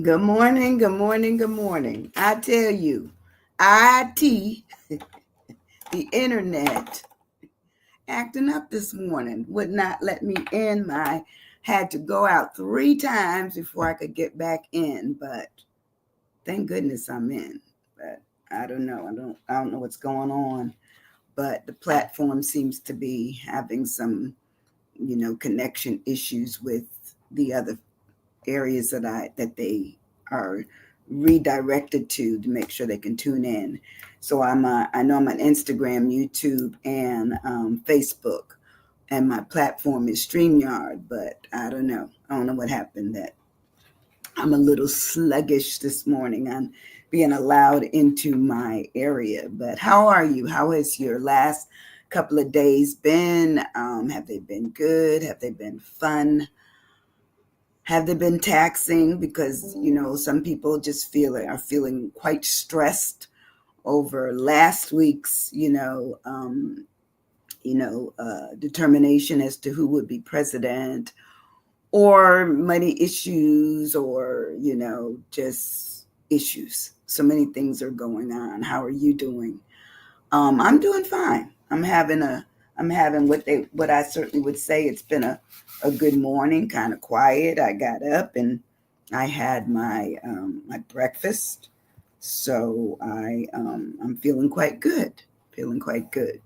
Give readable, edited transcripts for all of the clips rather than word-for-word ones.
Good morning, good morning, good morning. I tell you, IT, the internet, acting up this morning, would not let me in. My had to go out 3 times before I could get back in, but thank goodness I'm in. But I don't know. I don't know what's going on, but the platform seems to be having some, connection issues with the other areas that they are redirected to make sure they can tune in. So I know I'm on Instagram, YouTube, and Facebook, and my platform is StreamYard. But I don't know. I don't know what happened. That I'm a little sluggish this morning on being allowed into my area. But how are you? How has your last couple of days been? Have they been good? Have they been fun? Have they been taxing? Because some people just are feeling quite stressed over last week's determination as to who would be president, or money issues, or just issues. So many things are going on. How are you doing? I'm doing fine. I'm having what I certainly would say it's been a good morning, kind of quiet. I got up and I had my breakfast, so I'm feeling quite good. Feeling quite good.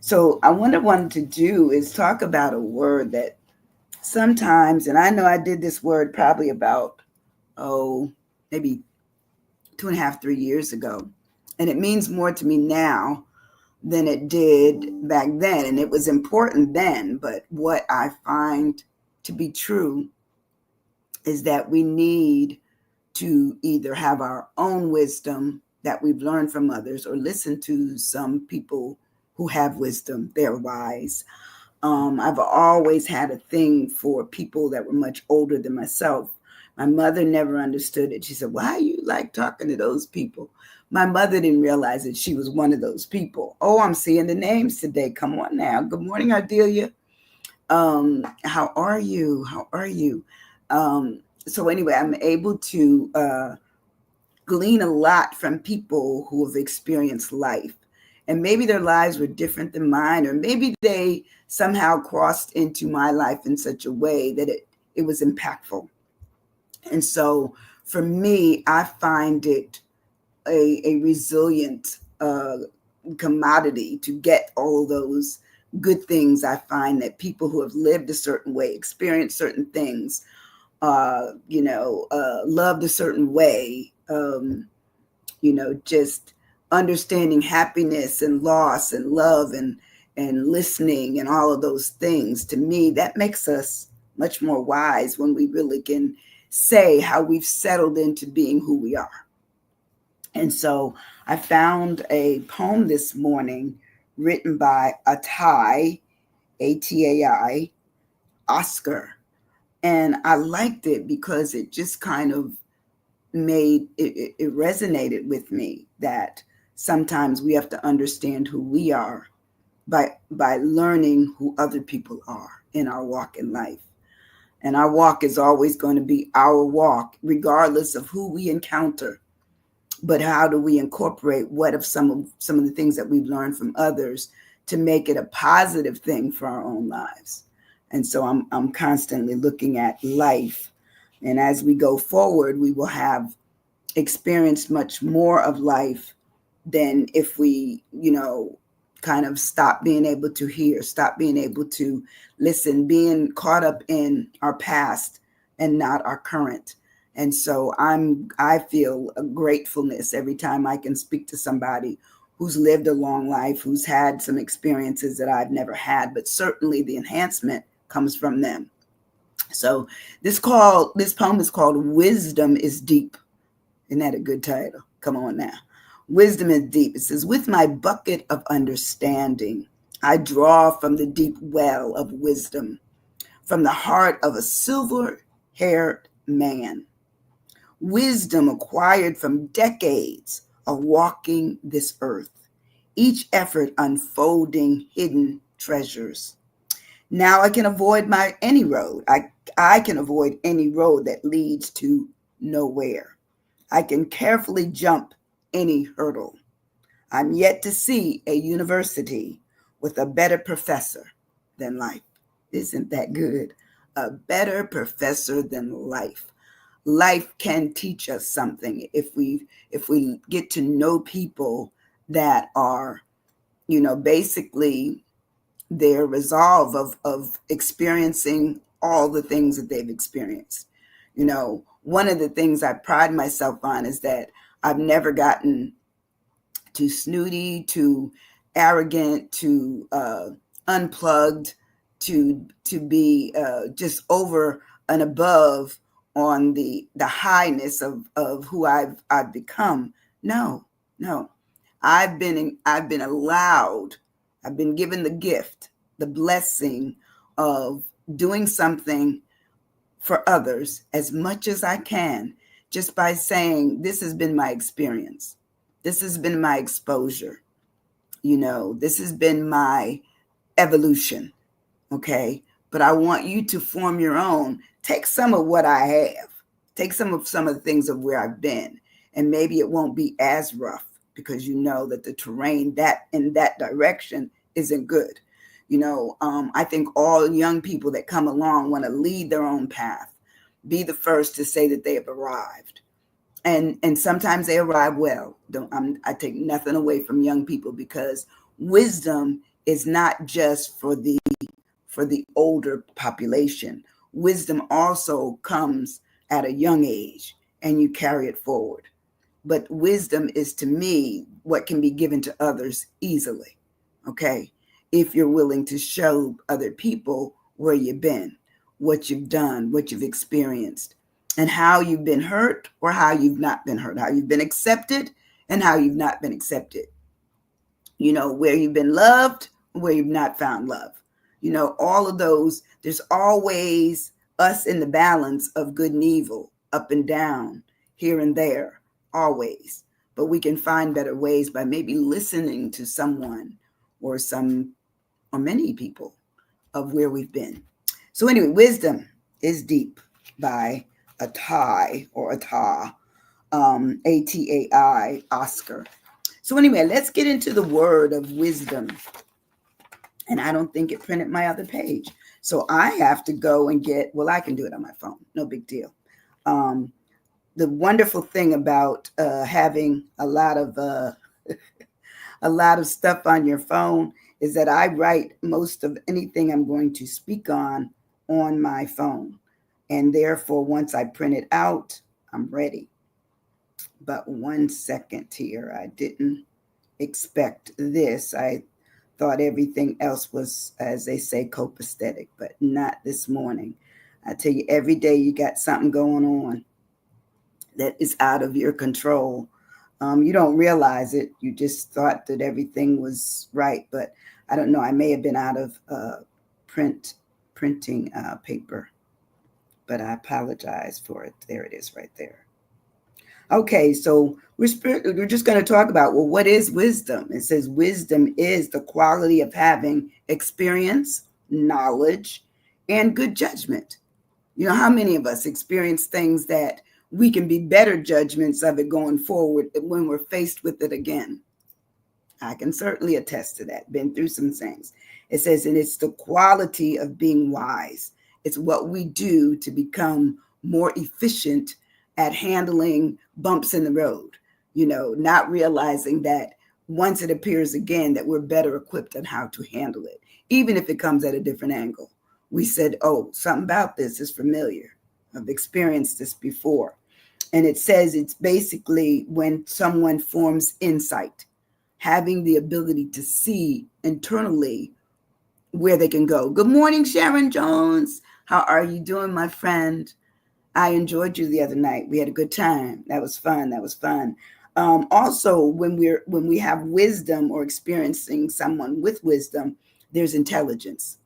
So what I wanted to do is talk about a word that sometimes, and I know I did this word probably about maybe 2.5, 3 years ago, and it means more to me now than it did back then. And it was important then, but what I find to be true is that we need to either have our own wisdom that we've learned from others, or listen to some people who have wisdom. They're wise. I've always had a thing for people that were much older than myself. My mother never understood it. She said, "Why you like talking to those people?" My mother didn't realize that she was one of those people. Oh, I'm seeing the names today. Come on now. Good morning, Ardelia. How are you? How are you? So anyway, I'm able to glean a lot from people who have experienced life. And maybe their lives were different than mine, or maybe they somehow crossed into my life in such a way that it was impactful. And so for me, I find it a resilient commodity to get all those good things. I find that people who have lived a certain way, experienced certain things, loved a certain way, just understanding happiness and loss and love and listening and all of those things. To me, that makes us much more wise when we really can say how we've settled into being who we are. And so I found a poem this morning written by Atai, Oscar. And I liked it because it just kind of it resonated with me that sometimes we have to understand who we are by learning who other people are in our walk in life. And our walk is always going to be our walk, regardless of who we encounter. But how do we incorporate what of some of the things that we've learned from others to make it a positive thing for our own lives? And so I'm constantly looking at life, and as we go forward, we will have experienced much more of life than if we, kind of stop being able to hear, stop being able to listen, being caught up in our past and not our current. And so I feel a gratefulness every time I can speak to somebody who's lived a long life, who's had some experiences that I've never had, but certainly the enhancement comes from them. So this poem is called Wisdom is Deep. Isn't that a good title? Come on now. Wisdom is deep. It says, with my bucket of understanding, I draw from the deep well of wisdom, from the heart of a silver haired man. Wisdom acquired from decades of walking this earth, each effort unfolding hidden treasures. Now I can avoid any road. I can avoid any road that leads to nowhere. I can carefully jump any hurdle. I'm yet to see a university with a better professor than life. Isn't that good? A better professor than life. Life can teach us something if we get to know people that are, basically their resolve of experiencing all the things that they've experienced. One of the things I pride myself on is that I've never gotten too snooty, too arrogant, too unplugged, to be just over and above on the highness of who I've become. No, no. I've been allowed, I've been given the gift, the blessing of doing something for others as much as I can, just by saying, this has been my experience. This has been my exposure. This has been my evolution. Okay. But I want you to form your own. Take some of what I have. Take some of the things of where I've been. And maybe it won't be as rough because you know that the terrain that in that direction isn't good. I think all young people that come along want to lead their own path, be the first to say that they have arrived. And sometimes they arrive well. I take nothing away from young people, because wisdom is not just for the older population. Wisdom also comes at a young age, and you carry it forward. But wisdom is, to me, what can be given to others easily. Okay, if you're willing to show other people where you've been, what you've done, what you've experienced, and how you've been hurt or how you've not been hurt, how you've been accepted and how you've not been accepted, where you've been loved, where you've not found love, all of those. There's always us in the balance of good and evil, up and down, here and there, always. But we can find better ways by maybe listening to someone or many people of where we've been. So anyway, wisdom is deep by Atai, Atai, Oscar. So anyway, let's get into the word of wisdom. And I don't think it printed my other page. So I have to go and I can do it on my phone. No big deal. The wonderful thing about having a lot of stuff on your phone is that I write most of anything I'm going to speak on my phone. And therefore, once I print it out, I'm ready. But 1 second here. I didn't expect this. I thought everything else was, as they say, copacetic, but not this morning. I tell you, every day you got something going on that is out of your control. You don't realize it. You just thought that everything was right, but I don't know. I may have been out of printing paper, but I apologize for it. There it is right there. Okay, so we're just going to talk about, well, what is wisdom? It says wisdom is the quality of having experience, knowledge, and good judgment. How many of us experience things that we can be better judgments of it going forward when we're faced with it again? I can certainly attest to that. Been through some things. It says, and it's the quality of being wise. It's what we do to become more efficient at handling bumps in the road, not realizing that once it appears again, that we're better equipped on how to handle it, even if it comes at a different angle. We said, oh, something about this is familiar. I've experienced this before. And it says it's basically when someone forms insight, having the ability to see internally where they can go. Good morning, Sharon Jones. How are you doing, my friend? I enjoyed you the other night. We had a good time. That was fun. Also, when we have wisdom or experiencing someone with wisdom, there's intelligence.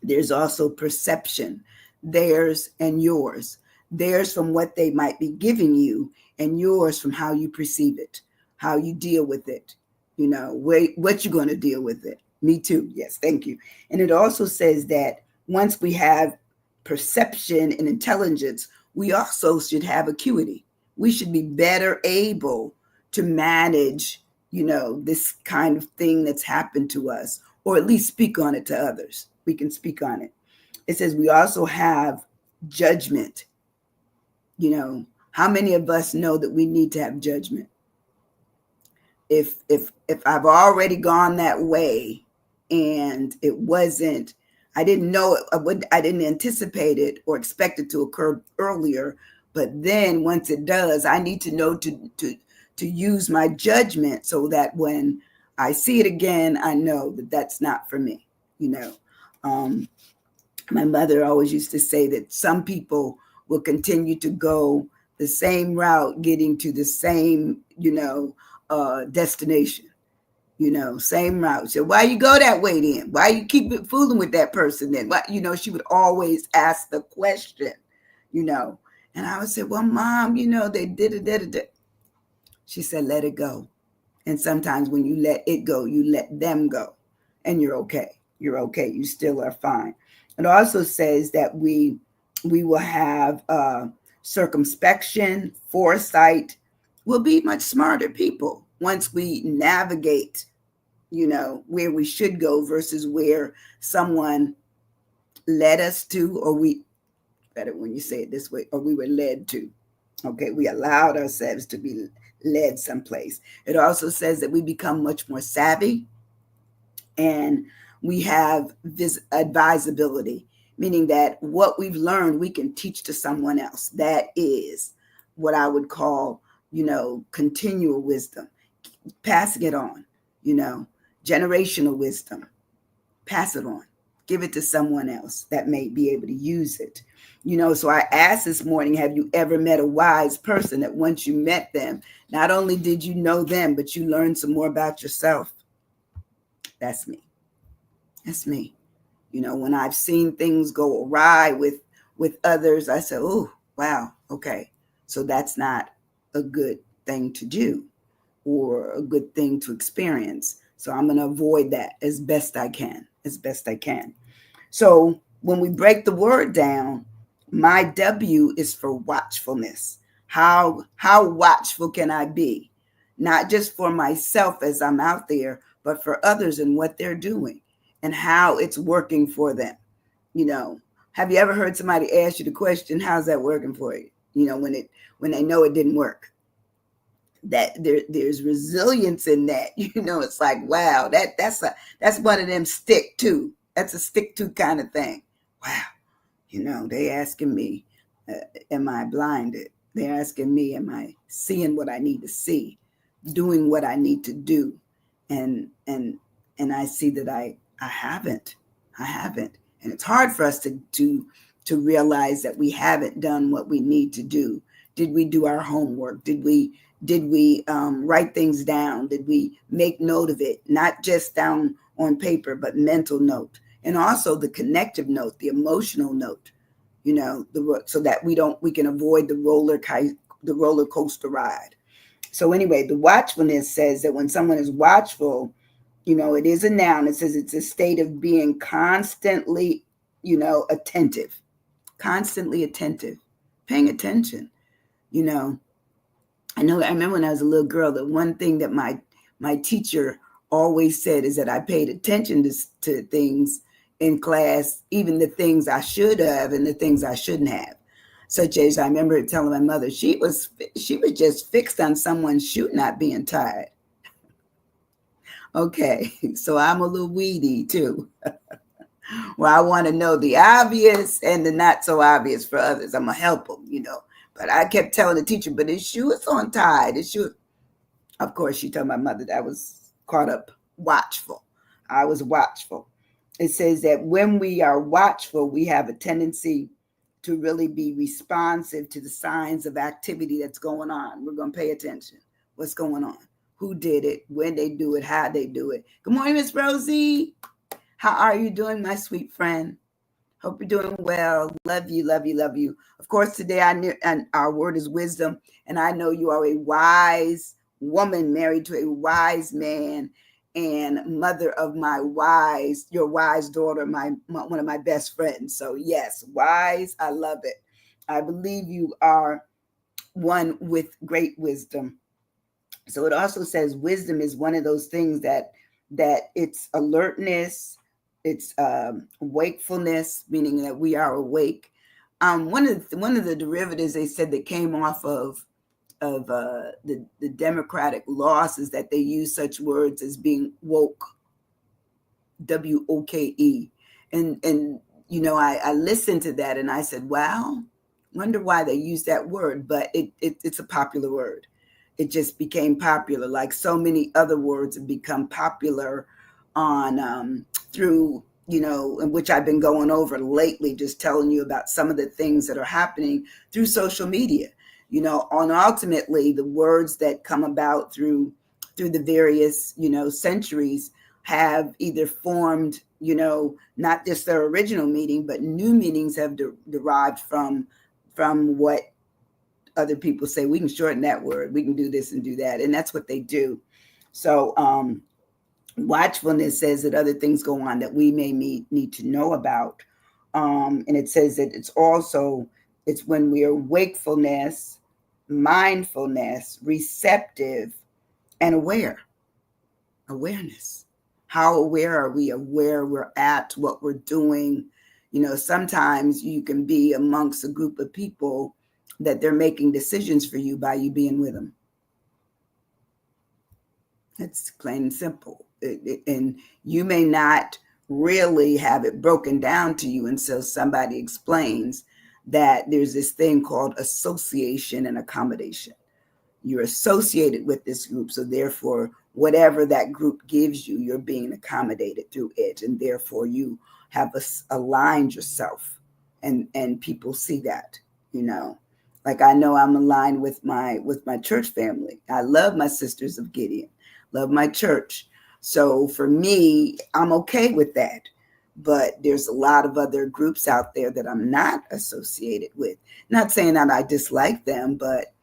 There's also perception, theirs and yours. Theirs from what they might be giving you, and yours from how you perceive it, how you deal with it, what you're going to deal with it. Me too. Yes, thank you. And it also says that once we have perception and intelligence, we also should have acuity. We should be better able to manage, this kind of thing that's happened to us, or at least speak on it to others. We can speak on it. It says we also have judgment. How many of us know that we need to have judgment? If I've already gone that way and it wasn't, I didn't know it, I didn't anticipate it or expect it to occur earlier, but then once it does, I need to know to use my judgment so that when I see it again, I know that that's not for me. Um, my mother always used to say that some people will continue to go the same route, getting to the same, destination, same route. So why you go that way then? Why you keep it fooling with that person then? Why, she would always ask the question, you know. And I would say, well, Mom, they did it. She said, let it go. And sometimes when you let it go, you let them go. And you're okay. You're okay. You still are fine. It also says that we will have circumspection, foresight. We'll be much smarter people once we navigate, where we should go versus where someone led us to, or we, better when you say it this way, or we were led to. Okay, we allowed ourselves to be led someplace. It also says that we become much more savvy and we have this advisability, meaning that what we've learned we can teach to someone else. That is what I would call, continual wisdom, passing it on, generational wisdom, pass it on, give it to someone else that may be able to use it. So I asked this morning, have you ever met a wise person that once you met them, not only did you know them, but you learned some more about yourself? That's me. That's me. When I've seen things go awry with others, I say, oh, wow, okay. So that's not a good thing to do or a good thing to experience. So I'm going to avoid that as best I can, as best I can. So when we break the word down, my W is for watchfulness. How watchful can I be? Not just for myself as I'm out there, but for others and what they're doing and how it's working for them. Have you ever heard somebody ask you the question, how's that working for you? When they know it didn't work. That there's resilience in that. It's like, wow, that's one of them stick to. That's a stick to kind of thing. Wow. They asking me, am I blinded? They're asking me, am I seeing what I need to see, doing what I need to do? And I see that I haven't. And it's hard for us to realize that we haven't done what we need to do. Did we do our homework? Did we write things down? Did we make note of it? Not just down on paper, but mental note. And also the connective note, the emotional note, so that we can avoid the roller coaster ride. So anyway, the watchfulness says that when someone is watchful, it is a noun. It says it's a state of being constantly, attentive, paying attention. I remember when I was a little girl, the one thing that my teacher always said is that I paid attention to things in class, even the things I should have and the things I shouldn't have. Such as I remember telling my mother, she was just fixed on someone's shoe not being tied. Okay, so I'm a little weedy too. Well, I want to know the obvious and the not so obvious for others. I'm gonna help them, But I kept telling the teacher, but his shoe is untied. His shoe. Of course, she told my mother that I was caught up watchful. I was watchful. It says that when we are watchful, we have a tendency to really be responsive to the signs of activity that's going on. We're going to pay attention. What's going on? Who did it? When they do it? How they do it? Good morning, Miss Rosie. How are you doing, my sweet friend? Hope you're doing well. Love you, love you, love you. Of course, today and our word is wisdom. And I know you are a wise woman married to a wise man and mother of your wise daughter, one of my best friends. So yes, wise. I love it. I believe you are one with great wisdom. So it also says wisdom is one of those things that it's alertness, it's wakefulness, meaning that we are awake. One of the derivatives they said that came off of the Democratic loss is that they use such words as being woke, WOKE, and I listened to that and I said, wow, wonder why they use that word, but it's a popular word. It just became popular, like so many other words have become popular on through in which I've been going over lately, just telling you about some of the things that are happening through social media. On ultimately the words that come about through the various centuries have either formed not just their original meaning, but new meanings have derived from what other people say. We can shorten that word, we can do this and do that, and that's what they do. So watchfulness says that other things go on that we may need to know about, and it says that it's when we are wakefulness, mindfulness, receptive, and awareness. How aware are we of where we're at, what we're doing? Sometimes you can be amongst a group of people that they're making decisions for you by you being with them. It's plain and simple. And you may not really have it broken down to you until somebody explains that there's this thing called association and accommodation. You're associated with this group, so therefore whatever that group gives you, you're being accommodated through it, and therefore you have aligned yourself, and people see that. Like I know I'm aligned with my church family. I love my Sisters of Gideon, love my church. So for me, I'm okay with that. But there's a lot of other groups out there that I'm not associated with. Not saying that I dislike them, but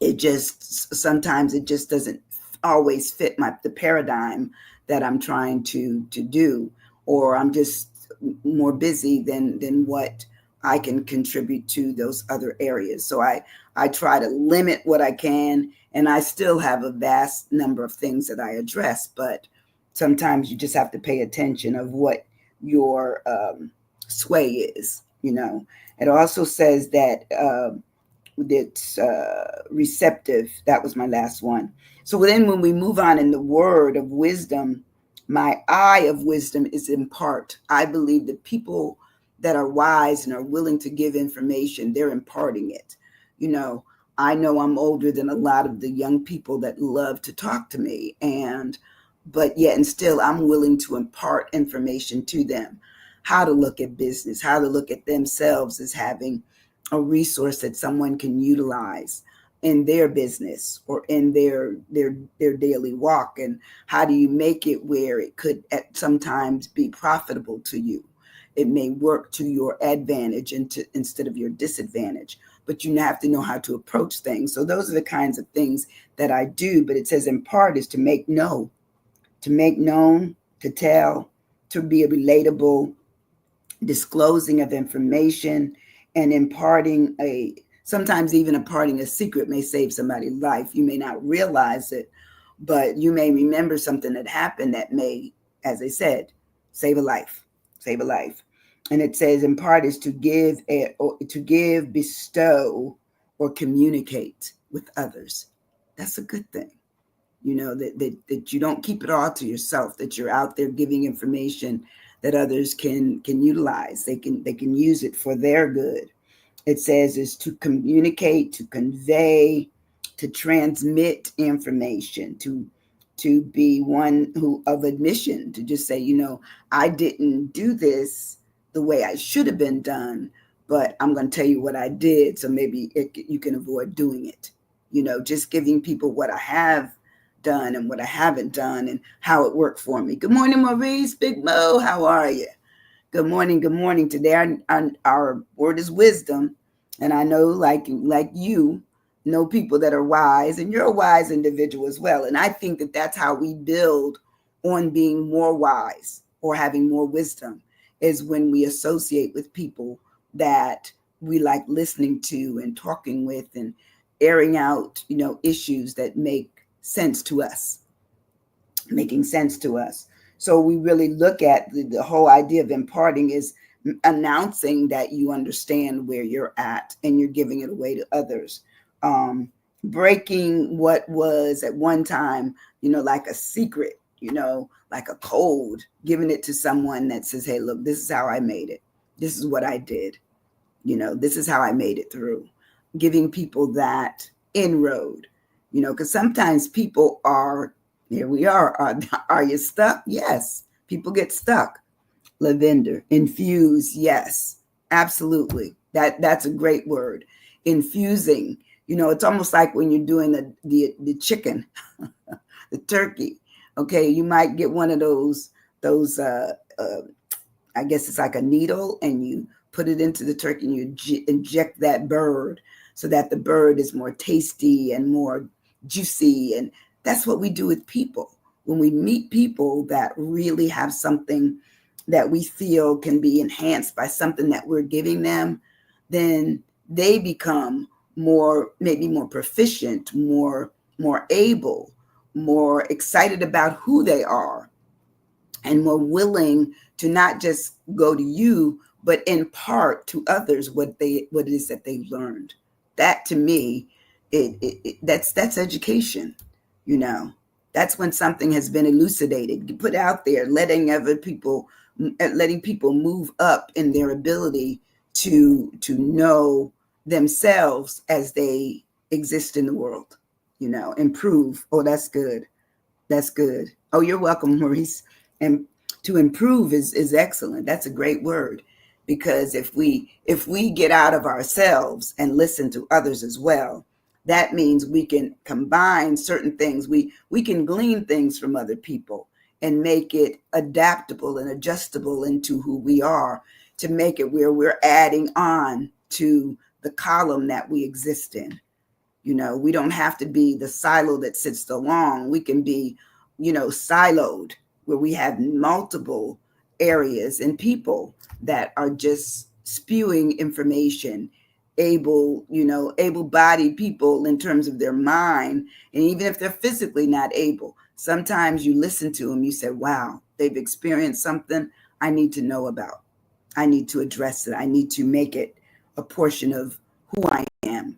sometimes it just doesn't always fit the paradigm that I'm trying to do, or I'm just more busy than what I can contribute to those other areas. So I try to limit what I can, and I still have a vast number of things that I address, but sometimes you just have to pay attention of what your sway is. It also says that it's receptive. That was my last one. So then when we move on in the word of wisdom, my eye of wisdom is impart. I believe that people that are wise and are willing to give information, they're imparting it. I know I'm older than a lot of the young people that love to talk to me, but yet and still I'm willing to impart information to them. How to look at business, how to look at themselves as having a resource that someone can utilize in their business or in their daily walk, and how do you make it where it could at sometimes be profitable to you. It may work to your advantage instead of your disadvantage, but you have to know how to approach things. So those are the kinds of things that I do. But it says in part is to make known, to tell, to be a relatable, disclosing of information, and sometimes even imparting a secret may save somebody's life. You may not realize it, but you may remember something that happened that may, as I said, save a life. And it says in part is to give, bestow, or communicate with others. That's a good thing. That you don't keep it all to yourself, that you're out there giving information that others can utilize. They can use it for their good. It says is to communicate, to convey, to transmit information, to be one who of admission, to just say, I didn't do this the way I should have been done, but I'm going to tell you what I did, so maybe you can avoid doing it. Just giving people what I have done and what I haven't done and how it worked for me. Good morning, Maurice, Big Mo. How are you? Good morning. Good morning. Today our word is wisdom. And I know like you know people that are wise, and you're a wise individual as well. And I think that that's how we build on being more wise or having more wisdom, is when we associate with people that we like listening to and talking with and airing out, issues that make sense to us, making sense to us. So we really look at the whole idea of imparting is announcing that you understand where you're at and you're giving it away to others. Breaking what was at one time, like a secret, like a code, giving it to someone that says, hey, look, this is how I made it. This is what I did. This is how I made it through. Giving people that inroad, because sometimes people are, here we are you stuck? Yes. People get stuck. Lavender, infuse, yes, absolutely. That's a great word. Infusing, it's almost like when you're doing the chicken, the turkey. Okay, you might get one of those I guess it's like a needle, and you put it into the turkey and you inject that bird so that the bird is more tasty and more juicy. And that's what we do with people. When we meet people that really have something that we feel can be enhanced by something that we're giving them, then they become maybe more proficient, more able, more excited about who they are, and more willing to not just go to you, but impart to others what it is that they've learned. That to me, that's education. You know, that's when something has been elucidated, put out there, letting people move up in their ability to know themselves as they exist in the world. Improve. Oh, that's good. That's good. Oh, you're welcome, Maurice. And to improve is excellent. That's a great word, because if we get out of ourselves and listen to others as well, that means we can combine certain things. We can glean things from other people and make it adaptable and adjustable into who we are, to make it where we're adding on to the column that we exist in. We don't have to be the silo that sits alone. We can be, siloed, where we have multiple areas and people that are just spewing information, able-bodied people in terms of their mind. And even if they're physically not able, sometimes you listen to them, you say, wow, they've experienced something I need to know about. I need to address it. I need to make it a portion of who I am.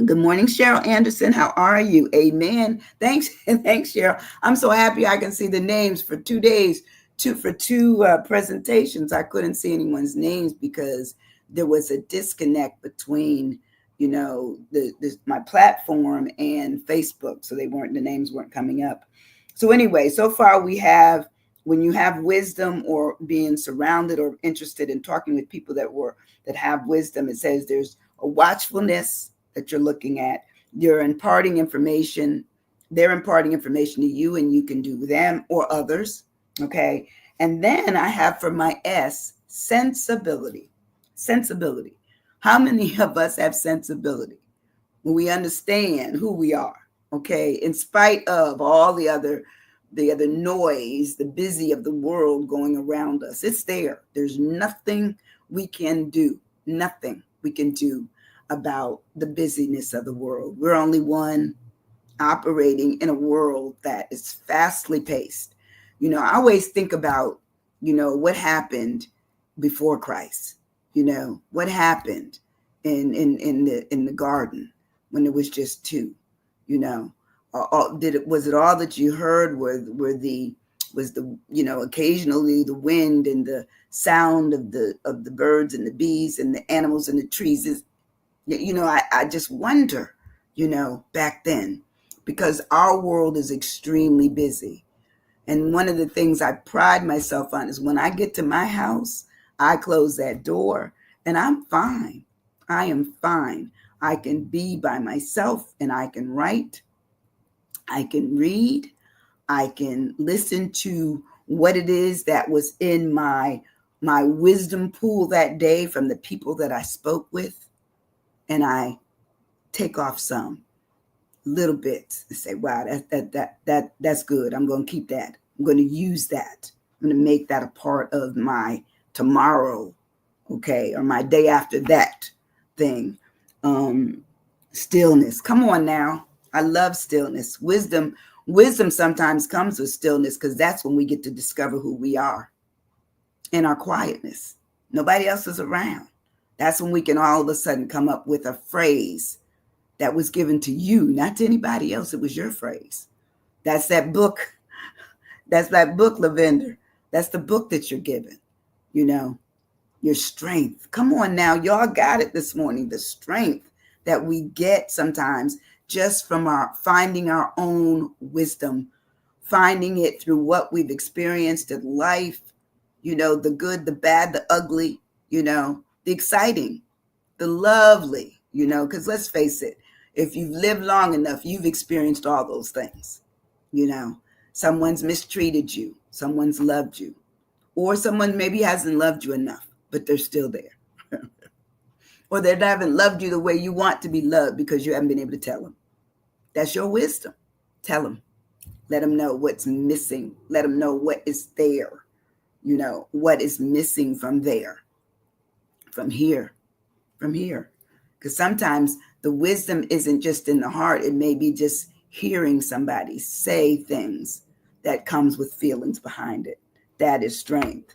Good morning, Cheryl Anderson. How are you? Amen. Thanks, thanks, Cheryl. I'm so happy I can see the names for 2 days, for two presentations. I couldn't see anyone's names because there was a disconnect between, my platform and Facebook, so the names weren't coming up. So anyway, so far we have, when you have wisdom or being surrounded or interested in talking with people that have wisdom, it says there's a watchfulness that you're looking at. You're imparting information. They're imparting information to you, and you can do them or others. Okay. And then I have for my S, sensibility. Sensibility. How many of us have sensibility when we understand who we are? Okay. In spite of all the other noise, the busy of the world going around us, it's there. There's nothing we can do. Nothing we can do about the busyness of the world. We're only one operating in a world that is fastly paced. I always think about, what happened before Christ. What happened in the garden when it was just two. Was it all that you heard? Was the occasionally the wind and the sound of the birds and the bees and the animals and the trees? I just wonder, back then, because our world is extremely busy. And one of the things I pride myself on is when I get to my house, I close that door and I'm fine. I am fine. I can be by myself and I can write. I can read. I can listen to what it is that was in my wisdom pool that day from the people that I spoke with. And I take off some little bits and say, wow, that's good. I'm going to keep that. I'm going to use that. I'm going to make that a part of my tomorrow okay, or my day after that thing. Stillness. Come on now. I love stillness. Wisdom sometimes comes with stillness because that's when we get to discover who we are in our quietness. Nobody else is around. That's when we can all of a sudden come up with a phrase that was given to you, not to anybody else. It was your phrase. That's that book. That's that book, Lavender. That's the book that you're given, you know, your strength. Come on now. Y'all got it this morning. The strength that we get sometimes just from our finding our own wisdom, finding it through what we've experienced in life, you know, the good, the bad, the ugly, you know, the exciting, the lovely, you know, because let's face it, if you've lived long enough, you've experienced all those things, you know. Someone's mistreated you, someone's loved you, or someone maybe hasn't loved you enough, but they're still there. Or they haven't loved you the way you want to be loved because you haven't been able to tell them. That's your wisdom. Tell them. Let them know what's missing. Let them know what is there. You know, what is missing from there, from here, from here. Because sometimes the wisdom isn't just in the heart. It may be just hearing somebody say things that comes with feelings behind it. That is strength.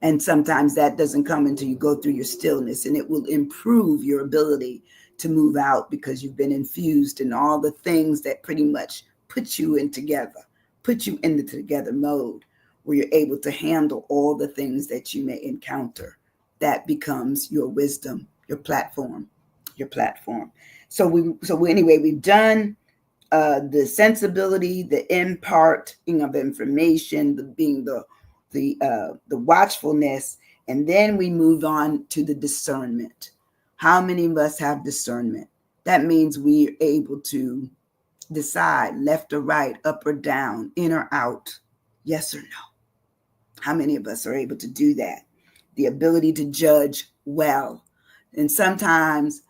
And sometimes that doesn't come until you go through your stillness, and it will improve your ability to move out because you've been infused in all the things that pretty much put you in together, put you in the together mode where you're able to handle all the things that you may encounter. That becomes your wisdom, your platform, your platform. Anyway, we've done the sensibility, the imparting of information, the watchfulness, and then we move on to the discernment. How many of us have discernment? That means we're able to decide left or right, up or down, in or out, yes or no. How many of us are able to do that? The ability to judge well. And sometimes,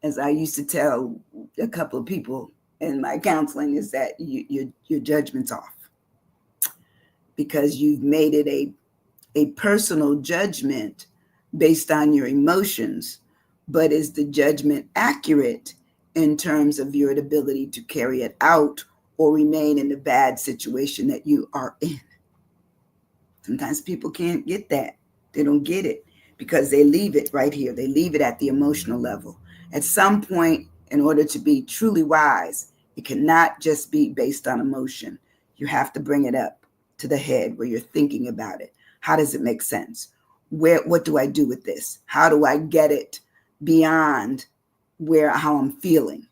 as I used to tell a couple of people in my counseling, is that your judgment's off because you've made it a personal judgment based on your emotions. But is the judgment accurate in terms of your ability to carry it out or remain in the bad situation that you are in? Sometimes people can't get that. They don't get it because they leave it right here. They leave it at the emotional level. At some point, in order to be truly wise, it cannot just be based on emotion. You have to bring it up to the head where you're thinking about it. How does it make sense? What do I do with this? How do I get it beyond how I'm feeling?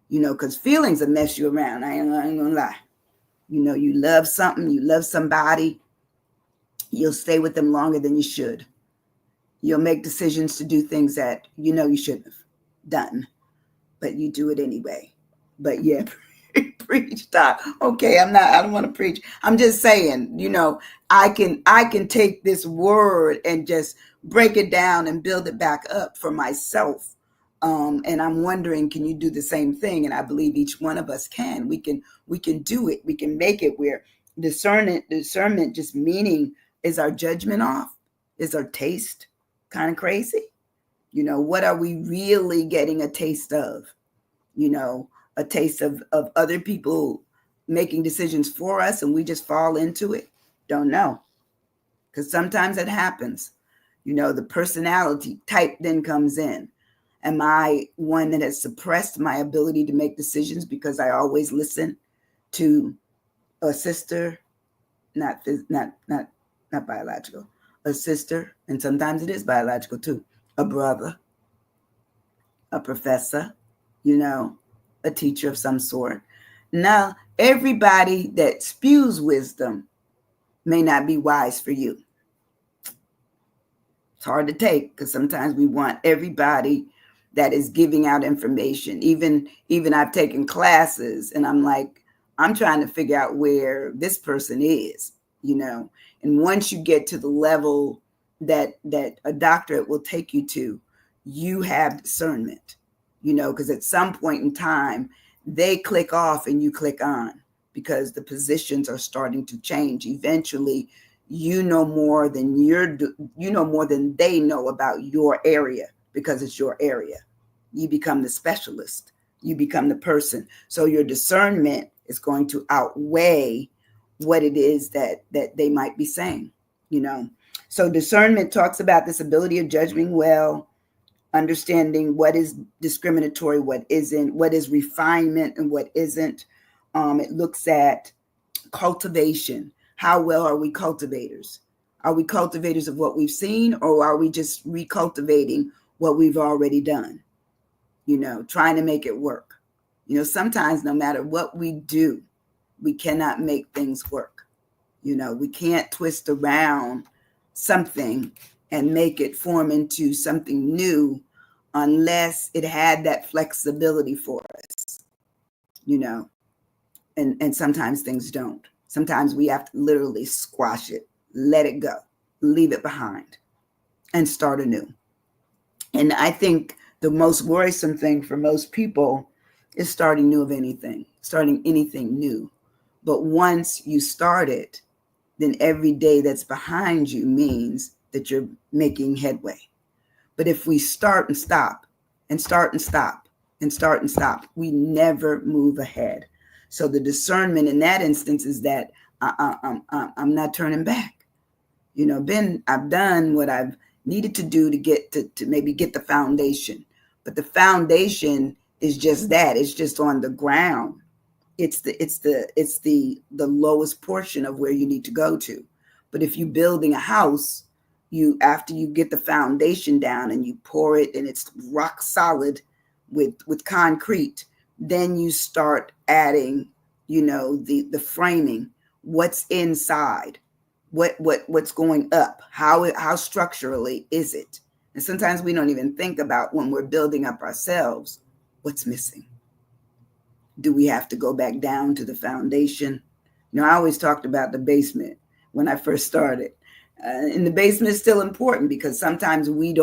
You know, because feelings will mess you around. I ain't gonna lie. You know, you love something, you love somebody, you'll stay with them longer than you should. You'll make decisions to do things that you know you shouldn't have done, but you do it anyway. But yeah, preach, stop. Okay, I don't want to preach. I'm just saying, you know, I can take this word and just break it down and build it back up for myself. And I'm wondering, can you do the same thing? And I believe each one of us can. We can do it. We can make it where discernment just meaning, is our judgment off? Is our taste kind of crazy? You know, what are we really getting a taste of? You know, a taste of other people making decisions for us and we just fall into it? Don't know. Because sometimes it happens. You know, the personality type then comes in. Am I one that has suppressed my ability to make decisions because I always listen to a sister, not biological, a sister, and sometimes it is biological too, a brother, a professor, you know, a teacher of some sort. Now, everybody that spews wisdom may not be wise for you. It's hard to take because sometimes we want everybody that is giving out information. Even I've taken classes and I'm like, I'm trying to figure out where this person is, you know. And once you get to the level that a doctorate will take you to, you have discernment, you know, because at some point in time, they click off and you click on because the positions are starting to change. Eventually, you know more than you know more than they know about your area, because it's your area. You become the specialist. You become the person. So your discernment is going to outweigh what it is that they might be saying, you know. So discernment talks about this ability of judging well, understanding what is discriminatory, what isn't, what is refinement and what isn't. It looks at cultivation. How well are we cultivators? Are we cultivators of what we've seen, or are we just recultivating what we've already done? You know, trying to make it work. You know, sometimes no matter what we do, we cannot make things work. You know, we can't twist around something and make it form into something new unless it had that flexibility for us, you know. And sometimes things don't. Sometimes we have to literally squash it, let it go, leave it behind, and start anew. And I think the most worrisome thing for most people is starting new of anything, starting anything new. But once you start it, then every day that's behind you means that you're making headway. But if we start and stop and start and stop and start and stop, we never move ahead. So the discernment in that instance is that I'm not turning back. You know, I've done what I've needed to do to get to maybe get the foundation. But the foundation is just that. It's just on the ground. It's the lowest portion of where you need to go to. But if you're building a house, you after you get the foundation down and you pour it and it's rock solid with concrete, then you start adding, you know, the framing, what's inside, what's going up, how structurally is it. And sometimes we don't even think about, when we're building up ourselves, what's missing. Do we have to go back down to the foundation? You know, I always talked about the basement when I first started. And the basement is still important, because sometimes we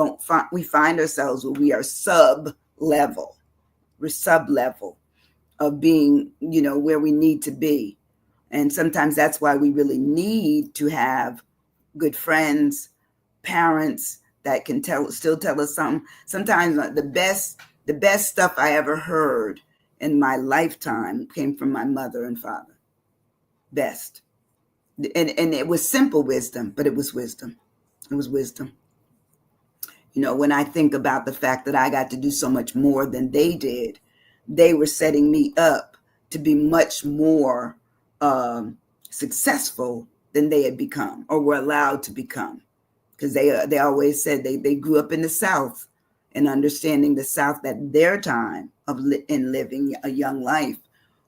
find ourselves where we are sub level. We're sub level of being, you know, where we need to be. And sometimes that's why we really need to have good friends, parents that can still tell us something. Sometimes the best stuff I ever heard in my lifetime came from my mother and father. Best. And it was simple wisdom, but it was wisdom. It was wisdom. You know, when I think about the fact that I got to do so much more than they did, they were setting me up to be much more successful than they had become or were allowed to become. Because they always said they grew up in the South, and understanding the South at their time of in living a young life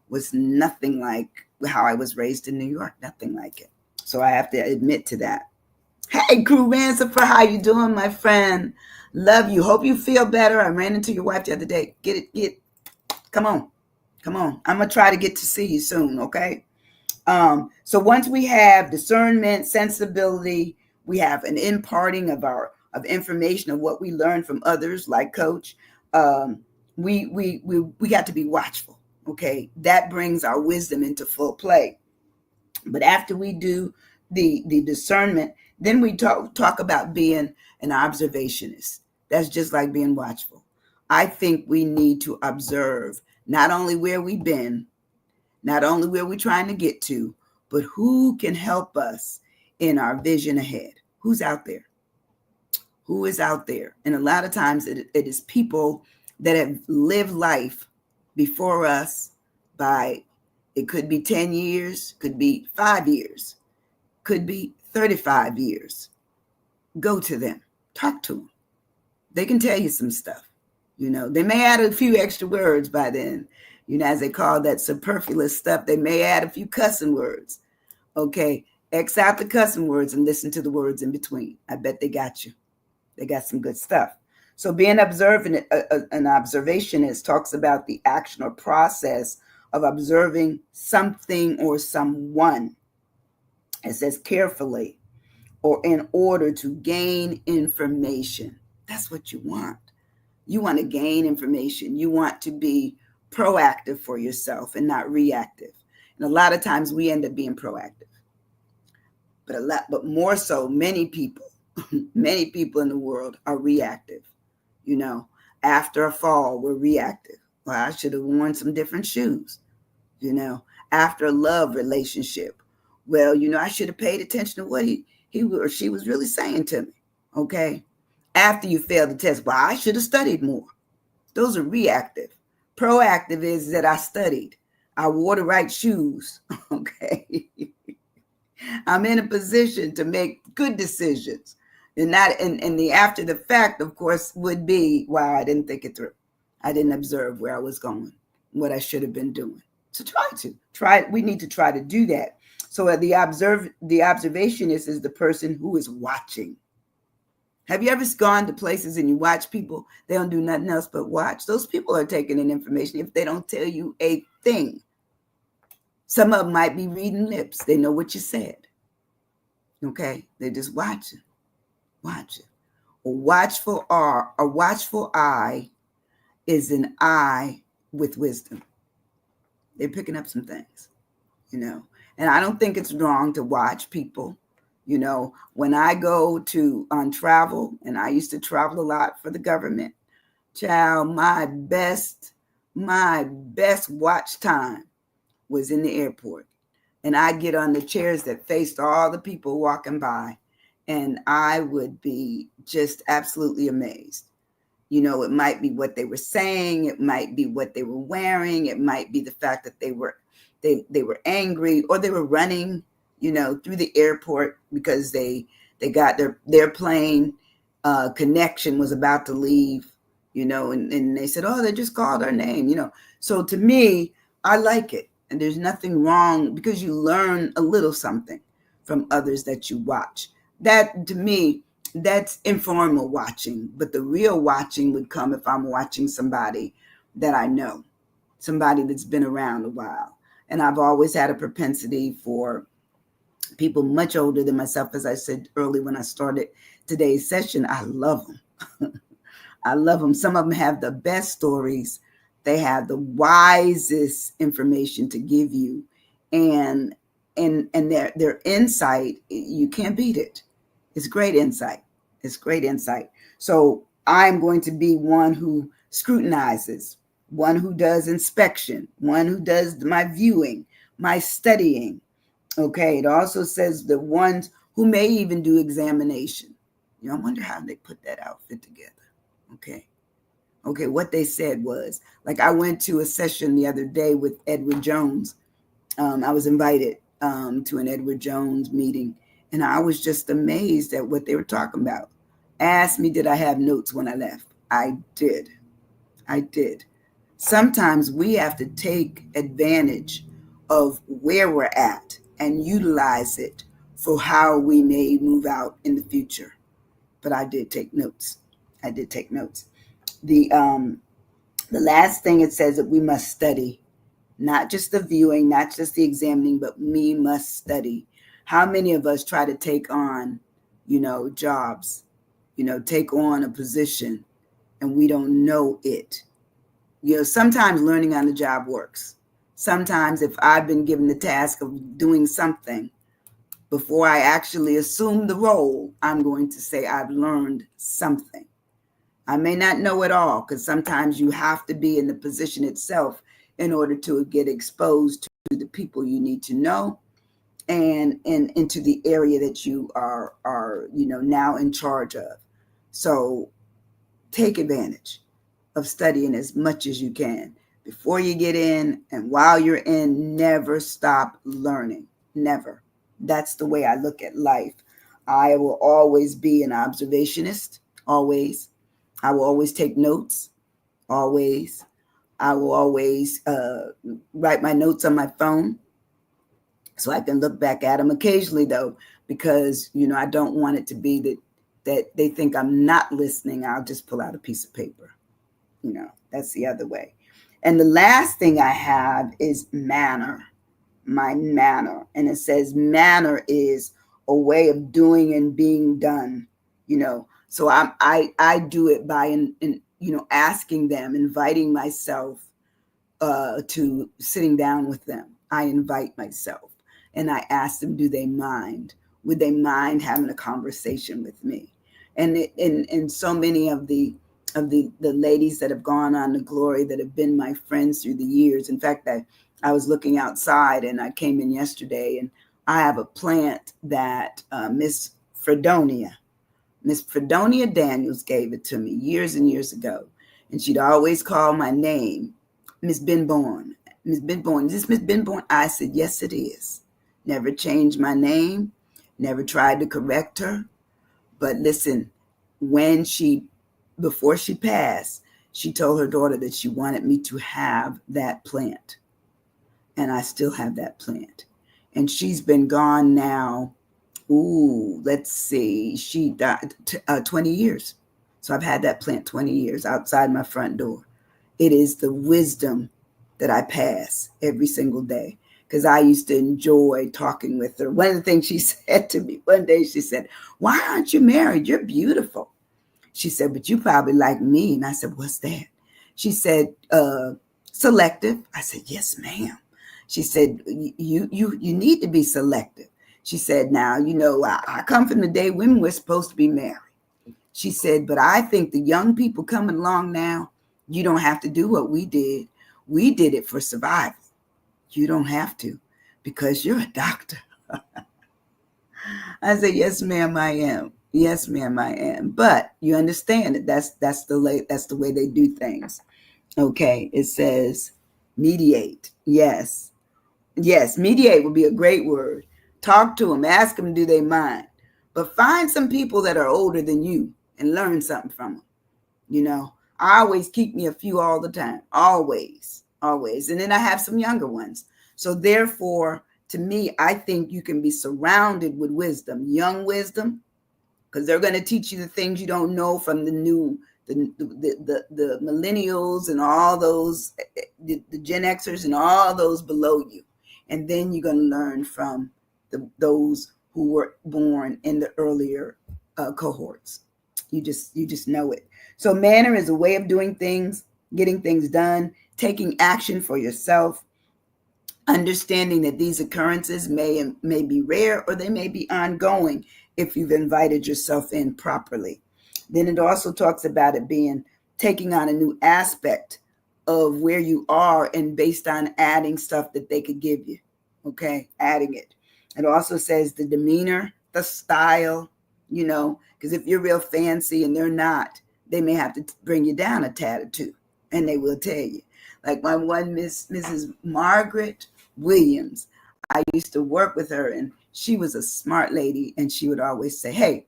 was nothing like how I was raised in New York. Nothing like it. So I have to admit to that. Hey, Crew Ransifer, how you doing, my friend? Love you. Hope you feel better. I ran into your wife the other day. Come on. I'm gonna try to get to see you soon, okay? So once we have discernment, sensibility, we have an imparting of information of what we learn from others, like Coach. We got to be watchful, okay? That brings our wisdom into full play. But after we do the discernment, then we talk about being an observationist. That's just like being watchful. I think we need to observe not only where we've been, not only where we're trying to get to, but who can help us in our vision ahead. Who's out there? Who is out there? And a lot of times it is people that have lived life before us by, it could be 10 years, could be 5 years, could be 35 years. Go to them, talk to them. They can tell you some stuff. You know, they may add a few extra words by then. You know, as they call that superfluous stuff, they may add a few cussing words. Okay, X out the cussing words and listen to the words in between. I bet they got you. They got some good stuff. So being observant, an observationist talks about the action or process of observing something or someone. It says carefully or in order to gain information. That's what you want. You want to gain information. You want to be proactive for yourself and not reactive. And a lot of times we end up being proactive. but more so, many people, many people in the world are reactive. You know, after a fall, we're reactive. Well, I should have worn some different shoes. You know, after a love relationship, well, I should have paid attention to what he or she was really saying to me. Okay, after you fail the test, well, I should have studied more. Those are reactive. Proactive is that I studied. I wore the right shoes. Okay. I'm in a position to make good decisions. And not and the after the fact, of course, would be, wow, I didn't think it through. I didn't observe where I was going, what I should have been doing. So we need to try to do that. So the observationist is the person who is watching. Have you ever gone to places and you watch people, they don't do nothing else but watch? Those people are taking in information if they don't tell you a thing. Some of them might be reading lips. They know what you said. Okay? They're just watching. Watching. A watchful eye is an eye with wisdom. They're picking up some things, And I don't think it's wrong to watch people. When I go on travel, and I used to travel a lot for the government, child, my best watch time was in the airport. And I'd get on the chairs that faced all the people walking by, and I would be just absolutely amazed. It might be what they were saying, it might be what they were wearing, it might be the fact that they were angry, or they were running, through the airport because they got their plane connection was about to leave, and they said, oh, they just called our name, So to me, I like it. And there's nothing wrong, because you learn a little something from others that you watch. That, to me, that's informal watching. But the real watching would come if I'm watching somebody that I know, somebody that's been around a while. And I've always had a propensity for people much older than myself. As I said earlier when I started today's session, I love them. I love them. Some of them have the best stories. They have the wisest information to give you, and their insight, you can't beat it. It's great insight. It's great insight. So I'm going to be one who scrutinizes, one who does inspection, one who does my viewing, my studying. Okay. It also says the ones who may even do examination. I wonder how they put that outfit together. Okay, what they said was, like, I went to a session the other day with Edward Jones. I was invited to an Edward Jones meeting, and I was just amazed at what they were talking about. Asked me, did I have notes when I left? I did. Sometimes we have to take advantage of where we're at and utilize it for how we may move out in the future. But I did take notes. The last thing it says that we must study, not just the viewing, not just the examining, but we must study. How many of us try to take on, jobs, take on a position, and we don't know it? Sometimes learning on the job works. Sometimes if I've been given the task of doing something, before I actually assume the role, I'm going to say I've learned something. I may not know it all, because sometimes you have to be in the position itself in order to get exposed to the people you need to know, and into the area that you are now in charge of. So take advantage of studying as much as you can before you get in, and while you're in. Never stop learning. Never. That's the way I look at life. I will always be an observationist. Always. I will always take notes. Always. I will always write my notes on my phone so I can look back at them occasionally, though, because, I don't want it to be that they think I'm not listening. I'll just pull out a piece of paper. That's the other way. And the last thing I have is manner, my manner. And it says manner is a way of doing and being done, So I do it by, asking them, inviting myself to sitting down with them. I invite myself and I ask them, do they mind? would they mind having a conversation with me? And so many of the ladies that have gone on to glory that have been my friends through the years. In fact, I was looking outside and I came in yesterday, and I have a plant that Miss Fredonia Daniels gave it to me years and years ago. And she'd always call my name, Miss Benborn. Miss Benborn, is this Miss Benborn? I said, yes, it is. Never changed my name, never tried to correct her. But listen, before she passed, she told her daughter that she wanted me to have that plant. And I still have that plant. And she's been gone now. Let's see. She died 20 years. So I've had that plant 20 years outside my front door. It is the wisdom that I pass every single day, because I used to enjoy talking with her. One of the things she said to me one day, she said, why aren't you married? You're beautiful. She said, but you probably like me. And I said, what's that? She said, selective. I said, yes, ma'am. She said, you need to be selective. She said, now, I come from the day women were supposed to be married. She said, but I think the young people coming along now, you don't have to do what we did. We did it for survival. You don't have to, because you're a doctor. I said, yes, ma'am, I am. Yes, ma'am, I am. But you understand that that's the way they do things. Okay, it says mediate. Yes, mediate would be a great word. Talk to them, ask them, do they mind? But find some people that are older than you and learn something from them. I always keep me a few all the time, always. And then I have some younger ones. So therefore, to me, I think you can be surrounded with wisdom, young wisdom, because they're going to teach you the things you don't know from the millennials and all those, the Gen Xers and all those below you. And then you're going to learn from those who were born in the earlier cohorts. You just know it. So manner is a way of doing things, getting things done, taking action for yourself, understanding that these occurrences may be rare or they may be ongoing if you've invited yourself in properly. Then it also talks about it being taking on a new aspect of where you are and based on adding stuff that they could give you. Okay, adding it. It also says the demeanor, the style, because if you're real fancy and they're not, they may have to bring you down a tad or two, and they will tell you. Like my one Mrs. Margaret Williams, I used to work with her, and she was a smart lady, and she would always say, hey,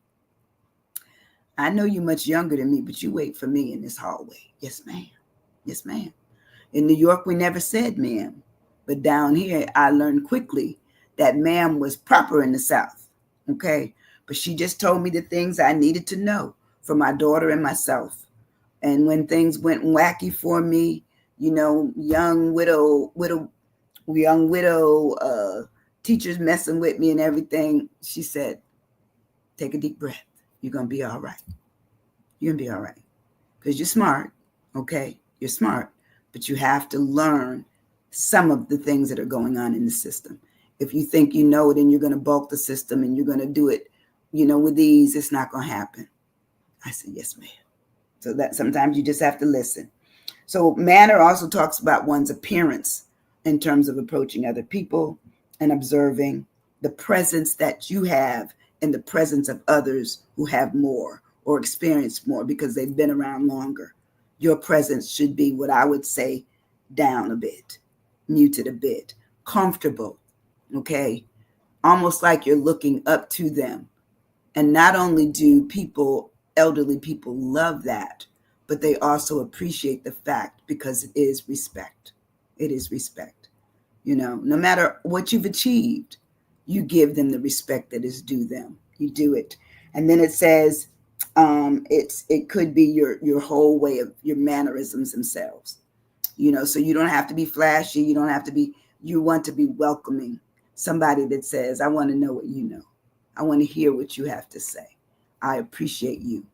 I know you're much younger than me, but you wait for me in this hallway. Yes, ma'am. Yes, ma'am. In New York, we never said ma'am, but down here, I learned quickly that ma'am was proper in the South, okay? But she just told me the things I needed to know for my daughter and myself. And when things went wacky for me, young widow teachers messing with me and everything, she said, take a deep breath. You're going to be all right. You're going to be all right. Because you're smart, okay? You're smart, but you have to learn some of the things that are going on in the system. If you think you know it and you're going to bulk the system and you're going to do it, with ease, it's not going to happen. I said, yes, ma'am. So that sometimes you just have to listen. So manner also talks about one's appearance in terms of approaching other people and observing the presence that you have in the presence of others who have more or experienced more because they've been around longer. Your presence should be what I would say down a bit, muted a bit, comfortable, okay? Almost like you're looking up to them. And not only do elderly people love that, but they also appreciate the fact because it is respect. It is respect. No matter what you've achieved, you give them the respect that is due them. You do it. And then it says it could be your whole way of your mannerisms themselves. So you don't have to be flashy. You want to be welcoming. Somebody that says, I want to know what you know. I want to hear what you have to say. I appreciate you.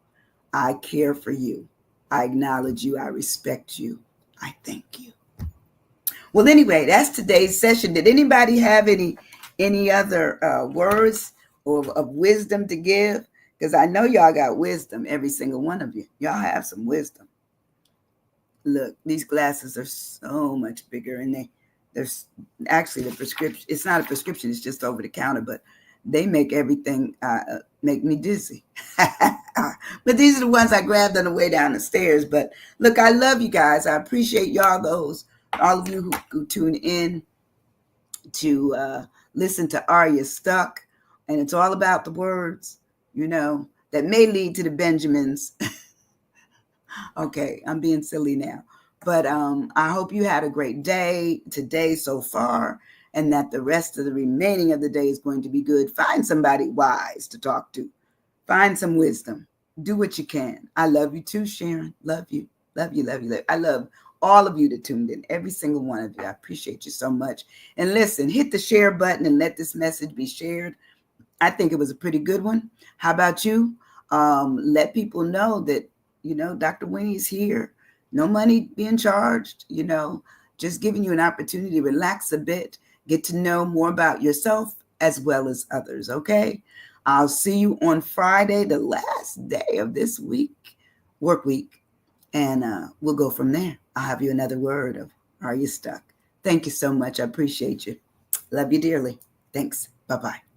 I care for you. I acknowledge you. I respect you. I thank you. Well, anyway, that's today's session. Did anybody have any other words or of wisdom to give? Because I know y'all got wisdom, every single one of you. Y'all have some wisdom. Look, these glasses are so much bigger, and there's actually the prescription. It's not a prescription; it's just over the counter, but they make everything make me dizzy. But these are the ones I grabbed on the way down the stairs. But look, I love you guys. I appreciate y'all, all of you who tune in to listen to Are You Stuck? And it's all about the words, that may lead to the Benjamins. Okay, I'm being silly now. But I hope you had a great day today so far, and that the rest of the remaining of the day is going to be good. Find somebody wise to talk to. Find some wisdom. Do what you can. I love you too, Sharon. Love you. Love you, love you, love you. I love all of you that tuned in, every single one of you. I appreciate you so much. And listen, hit the share button and let this message be shared. I think it was a pretty good one. How about you? Let people know that, Dr. Winnie is here. No money being charged, just giving you an opportunity to relax a bit, get to know more about yourself as well as others, okay? I'll see you on Friday, the last day of this work week, and we'll go from there. I'll have you another word of Are You Stuck? Thank you so much. I appreciate you. Love you dearly. Thanks. Bye-bye.